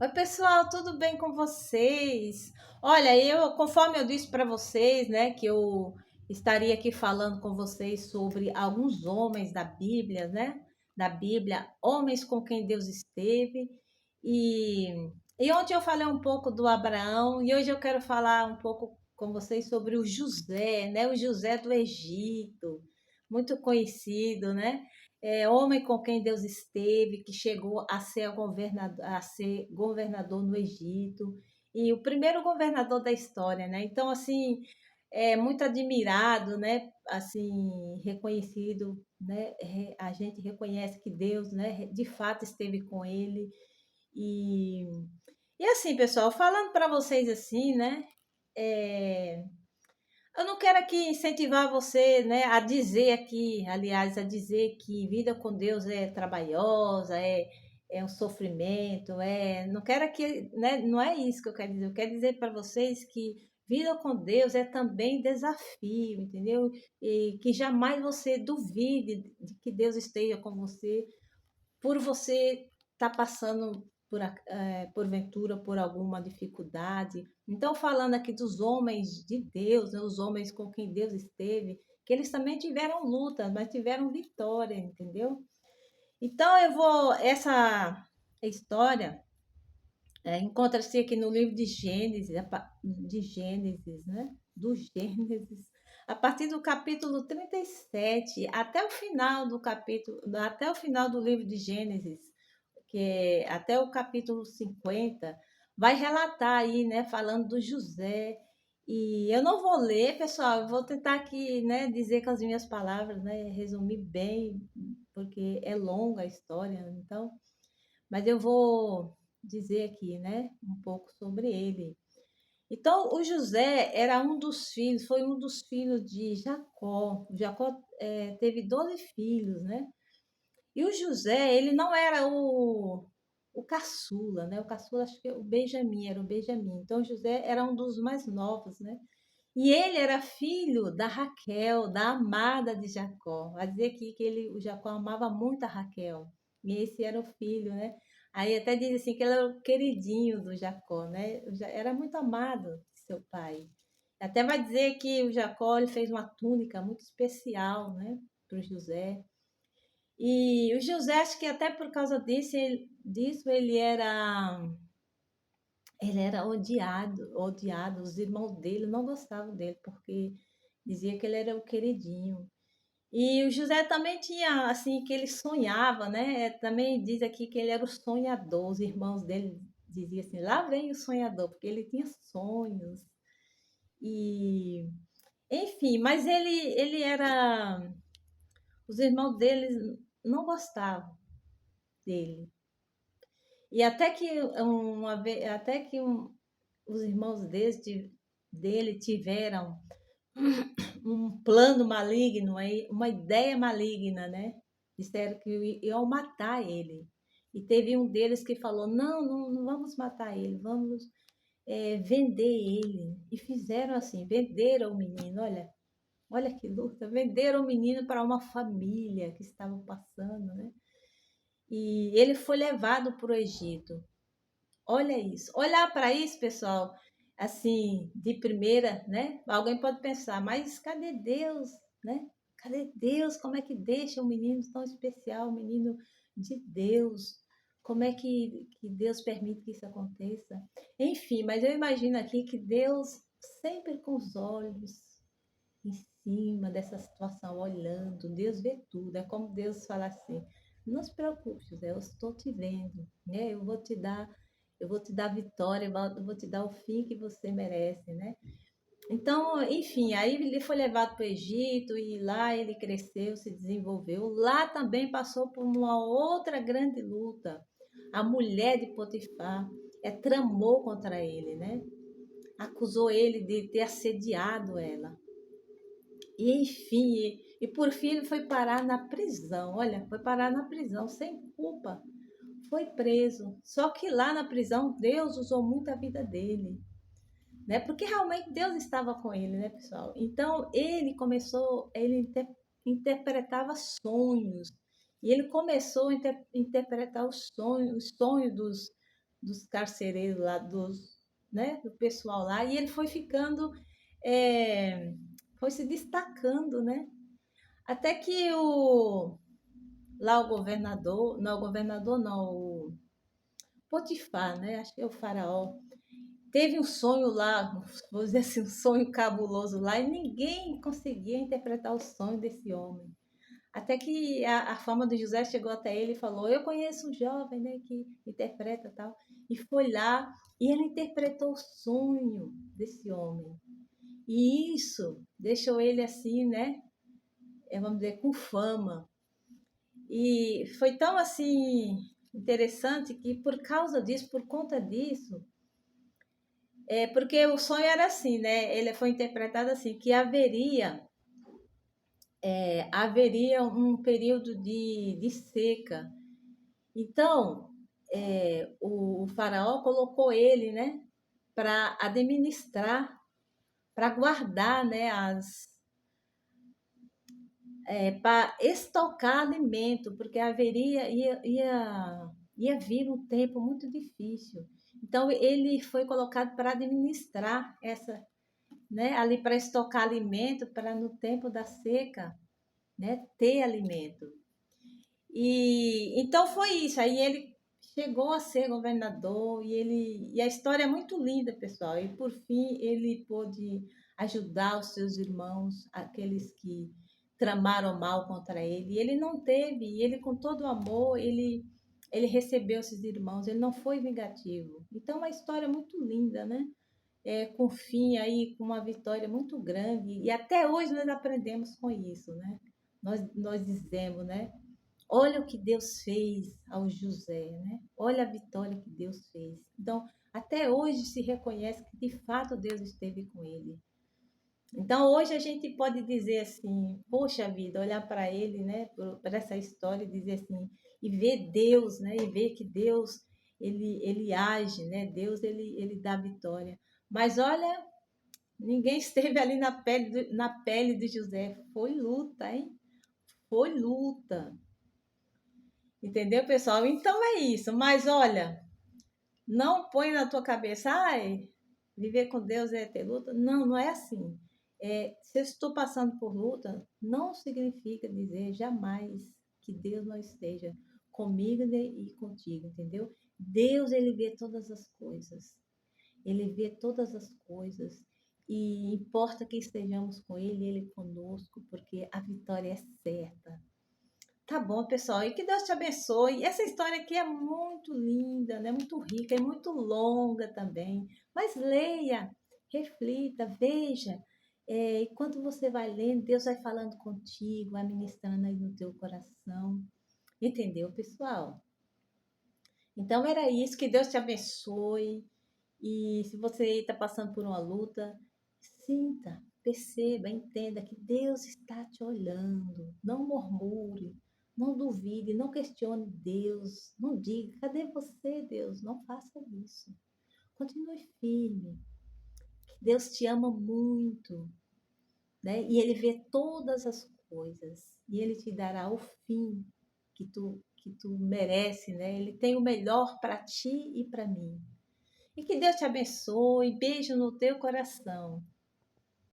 Oi, pessoal, tudo bem com vocês? Olha, conforme eu disse para vocês, né, que eu estaria aqui falando com vocês sobre alguns homens da Bíblia, né? Da Bíblia, homens com quem Deus esteve. E, e ontem eu falei um pouco do Abraão e hoje eu quero falar um pouco com vocês sobre o José, né? O José do Egito, muito conhecido, né? Homem com quem Deus esteve, que chegou a ser governador no Egito, e o primeiro governador da história, né? Então, assim, é muito admirado, né? Assim, reconhecido, né? A gente reconhece que Deus, né? De fato esteve com ele. E, e assim, pessoal, falando para vocês assim, né? É, eu não quero aqui incentivar você, né, a dizer aqui, aliás, a dizer que vida com Deus é trabalhosa, é um sofrimento, não quero aqui, né, não é isso que eu quero dizer. Eu quero dizer para vocês que vida com Deus é também desafio, entendeu? E que jamais você duvide de que Deus esteja com você por você estar passando porventura por alguma dificuldade. Então, falando aqui dos homens de Deus, né, os homens com quem Deus esteve, que eles também tiveram lutas, mas tiveram vitória, entendeu? Então, essa história encontra-se aqui no livro de Gênesis, né? Do Gênesis, a partir do capítulo 37 até o final do até o final do livro de Gênesis, que é até o capítulo 50, vai relatar aí, né, falando do José. E eu não vou ler, pessoal, eu vou tentar aqui, né, dizer com as minhas palavras, né, resumir bem, porque é longa a história, então, mas eu vou dizer aqui, né, um pouco sobre ele. Então, o José era um dos filhos, foi um dos filhos de Jacó. Jacó teve 12 filhos, né? E o José, ele não era o caçula, né? O caçula, acho que é o Benjamim, era o Benjamim. Então, o José era um dos mais novos, né? E ele era filho da Raquel, da amada de Jacó. Vai dizer aqui que o Jacó amava muito a Raquel. E esse era o filho, né? Aí até diz assim que ele era o queridinho do Jacó, né? Era muito amado de seu pai. Até vai dizer que o Jacó ele fez uma túnica muito especial, né? Para o José. E o José, acho que até por causa disso ele era odiado. Os irmãos dele não gostavam dele, porque dizia que ele era o queridinho. E o José também tinha, assim, que ele sonhava, né? Também diz aqui que ele era o sonhador. Os irmãos dele diziam assim, lá vem o sonhador, porque ele tinha sonhos. E, enfim, mas ele era... Os irmãos dele não gostavam dele. E até que uma vez, os irmãos dele tiveram um plano maligno, uma ideia maligna, né? Disseram que iam matar ele. E teve um deles que falou: não vamos matar ele, vamos vender ele. E fizeram assim: venderam o menino. Olha que luta! Venderam o menino para uma família que estava passando, né? E ele foi levado para o Egito. Olha isso. Olhar para isso, pessoal, assim, de primeira, né? Alguém pode pensar, mas cadê Deus, né? Cadê Deus? Como é que deixa um menino tão especial, um menino de Deus? Como é que Deus permite que isso aconteça? Enfim, mas eu imagino aqui que Deus sempre com os olhos em cima dessa situação, olhando. Deus vê tudo. É como Deus fala assim: não se preocupe, José, eu estou te vendo, né? Eu vou te dar vitória, eu vou te dar o fim que você merece, né? Então, enfim, aí ele foi levado para o Egito e lá ele cresceu, se desenvolveu. Lá também passou por uma outra grande luta. A mulher de Potifar tramou contra ele, né? Acusou ele de ter assediado ela. E enfim, por fim ele foi parar na prisão. Olha, foi parar na prisão sem culpa. Foi preso. Só que lá na prisão Deus usou muito a vida dele, né? Porque realmente Deus estava com ele, né, pessoal? Então interpretava sonhos. E ele começou a interpretar os sonhos dos carcereiros lá, né, do pessoal lá, e ele foi ficando, é, foi se destacando, né? Até que lá o governador não, o Potifar, né? Acho que é o faraó. Teve um sonho lá, vou dizer assim, um sonho cabuloso lá, e ninguém conseguia interpretar o sonho desse homem. Até que a fama do José chegou até ele e falou: Eu conheço um jovem, né, que interpreta tal. E foi lá e ele interpretou o sonho desse homem. E isso deixou ele assim, né? Vamos dizer, com fama. E foi tão assim interessante que por causa disso, por conta disso, porque o sonho era assim, né? Ele foi interpretado assim, que haveria um período de seca. Então, o faraó colocou ele, né, para administrar, para guardar, né, para estocar alimento, porque ia vir um tempo muito difícil. Então, ele foi colocado para administrar né, ali para estocar alimento, para no tempo da seca, né, ter alimento. E então foi isso. Aí ele chegou a ser governador e a história é muito linda, pessoal. E por fim ele pôde ajudar os seus irmãos, aqueles que tramaram mal contra ele. E ele não teve, e ele com todo o amor, ele recebeu esses irmãos, ele não foi vingativo. Então, é uma história muito linda, né? Com fim aí, com uma vitória muito grande. E até hoje nós aprendemos com isso, né? Nós dizemos, né? Olha o que Deus fez ao José, né? Olha a vitória que Deus fez. Então, até hoje se reconhece que de fato Deus esteve com ele. Então, hoje a gente pode dizer assim, poxa vida, olhar para ele, né, para essa história e dizer assim, e ver Deus, né, e ver que Deus, ele age, né, Deus, ele dá vitória. Mas olha, ninguém esteve ali na pele de José. Foi luta, hein? Foi luta. Entendeu, pessoal? Então é isso. Mas olha, não põe na tua cabeça, ai, viver com Deus é ter luta. Não, não é assim. Se eu estou passando por luta, não significa dizer jamais que Deus não esteja comigo e contigo, entendeu? Deus, ele vê todas as coisas. Ele vê todas as coisas. E importa que estejamos com ele, ele conosco, porque a vitória é certa. Tá bom, pessoal. E que Deus te abençoe. Essa história aqui é muito linda, né? Muito rica, é muito longa também. Mas leia, reflita, veja. E quando você vai lendo, Deus vai falando contigo, vai ministrando aí no teu coração. Entendeu, pessoal? Então era isso. Que Deus te abençoe. E se você está passando por uma luta, sinta, perceba, entenda que Deus está te olhando. Não murmure, não duvide, não questione Deus. Não diga, cadê você, Deus? Não faça isso. Continue firme. Que Deus te ama muito, né? E Ele vê todas as coisas. E Ele te dará o fim que tu merece, né? Ele tem o melhor para ti e para mim. E que Deus te abençoe. Beijo no teu coração.